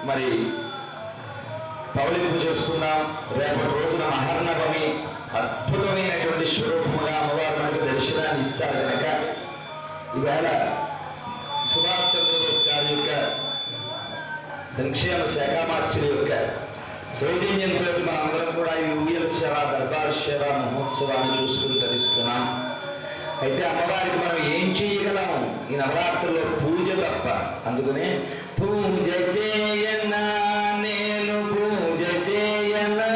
మరి పౌలింపు చేసుకున్నాం. రేపటి రోజున మహర్నవమి అద్భుతమైనటువంటి స్వరూపముగా అమ్మవారు మనకు దర్శనాన్ని ఇస్తారు కనుక ఈవేళ సుభాష్ చంద్రబోస్ గారి యొక్క సంక్షేమ శాఖామాత్యుల యొక్క సౌజన్యంతో మనందరం కూడా ఈ ఊయల సేవ దర్బార్ సేవ మహోత్సవాన్ని చూసుకుని ధరిస్తున్నాం. అయితే అమ్మవారికి మనం ఏం చేయగలము? ఈ నవరాత్రుల్లో పూజ తప్ప. అందుకనే పూజ చేయనా నేను పూజ చేయనా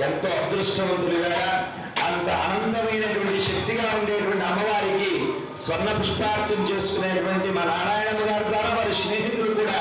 ఎంతో అదృష్టవంతులుగా అంత అనంతమైనటువంటి శక్తిగా ఉండేటువంటి అమ్మవారికి స్వర్ణ పుష్పార్చన చేసుకునేటువంటి మా నారాయణమ్మ గారి ద్వారా వారి స్నేహితులు కూడా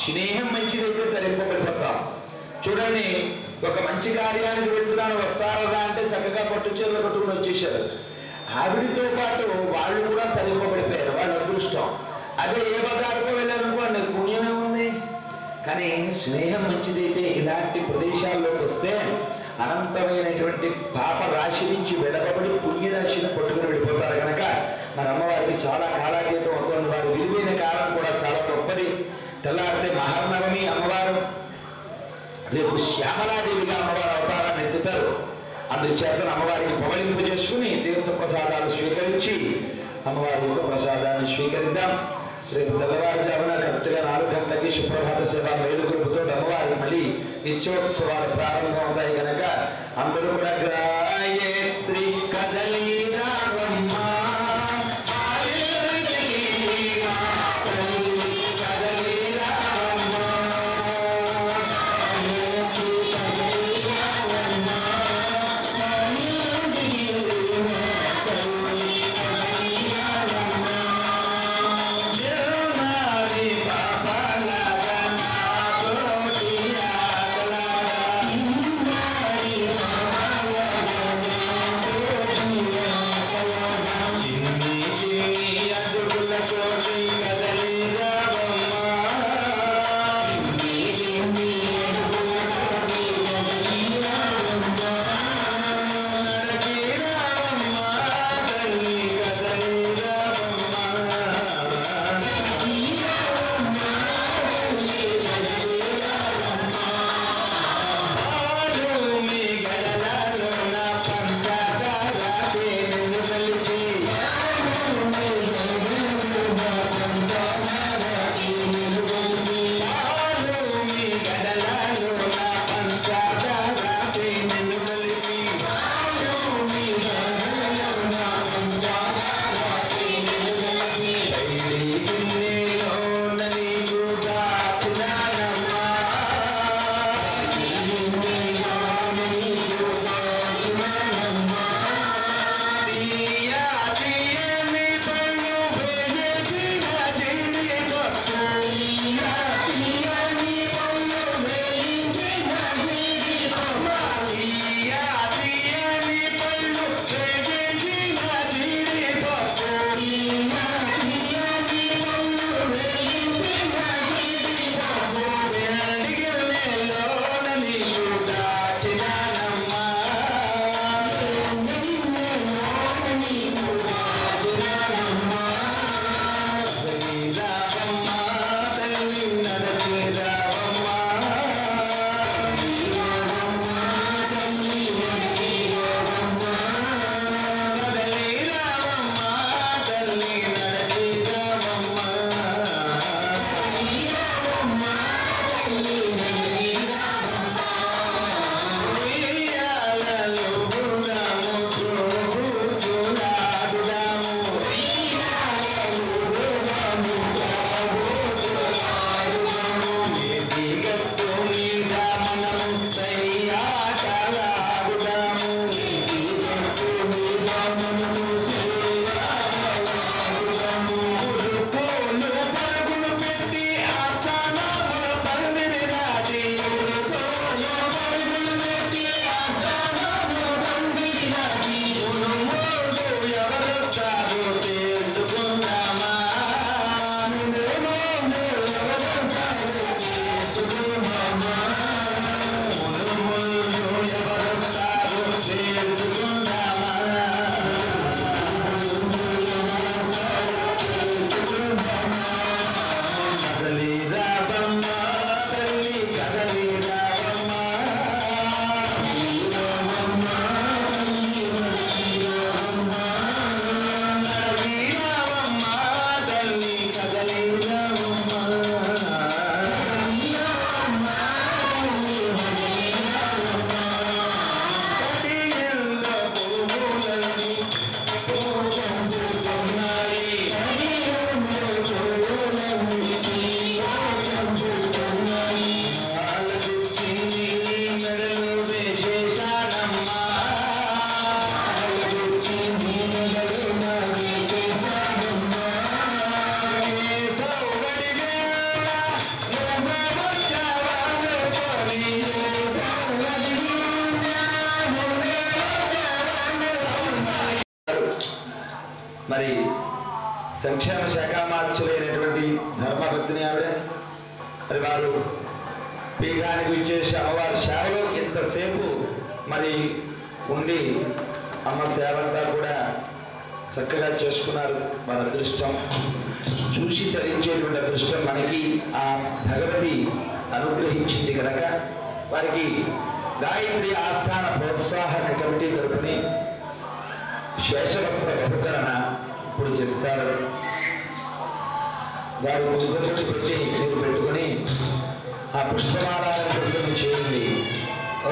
స్నేహం మంచిదైతే ధరింపబడిపోతాం. చూడండి, ఒక మంచి కార్యానికి వెళ్తున్నాను వస్తారా అంటే చక్కగా పట్టు చీరలు కట్టుకుని వచ్చేసారు. ఆవిడితో పాటు వాళ్ళు కూడా ధరింపబడిపోయారు. వాళ్ళ అదృష్టం. అదే ఏ బజారుకో వెళ్ళారనుకోండి, పుణ్యమే ఉంది. కానీ స్నేహం మంచిదైతే ఇలాంటి ప్రదేశాల్లోకి వస్తే అనంతమైనటువంటి పాప రాశి నుంచి విడవబడి పుణ్యరాశిని పట్టుకుని వెళ్ళిపోతారు కనుక మన అమ్మవారికి చాలా కాలాతీతం అవుతున్న శ్యామలాదేవిగా అమ్మవారి అవతారాన్ని ఎత్తుతారు. అందుచేత అమ్మవారికి పవళింపు చేసుకుని తీర్థ ప్రసాదాలు స్వీకరించి అమ్మవారి యొక్క ప్రసాదాన్ని స్వీకరిద్దాం. రేపు తెల్లవారుజామున కరెక్ట్గా 4 గంటలకి సుప్రభాత సేవ మేలుగురుపుతో అమ్మవారికి మళ్ళీ నిత్యోత్సవాలు ప్రారంభం అవుతాయి కనుక అందరూ కూడా గాయత్రి కదలి మరి సంక్షేమ శాఖ మార్చులైనటువంటి ధర్మపత్ని ఆవిడ మరి వారు పీఠానికి విచ్చేసి అమ్మవారి సేవలో ఇంతసేపు మరి ఉండి అమ్మ సేవంతా కూడా చక్కగా చేసుకున్నారు. మన అదృష్టం చూసి తరించేటువంటి అదృష్టం మనకి ఆ భగవతి అనుగ్రహించింది కనుక వారికి గాయత్రి ఆస్థాన ప్రోత్సాహక కమిటీ తరపుని శేషవస్త్ర బహుకరణ ఇప్పుడు చేస్తారు. వారి ముగ్గురిని పెట్టి మీరు పెట్టుకుని ఆ పుష్పమాలను పెట్టుకుని చేయండి. ఓ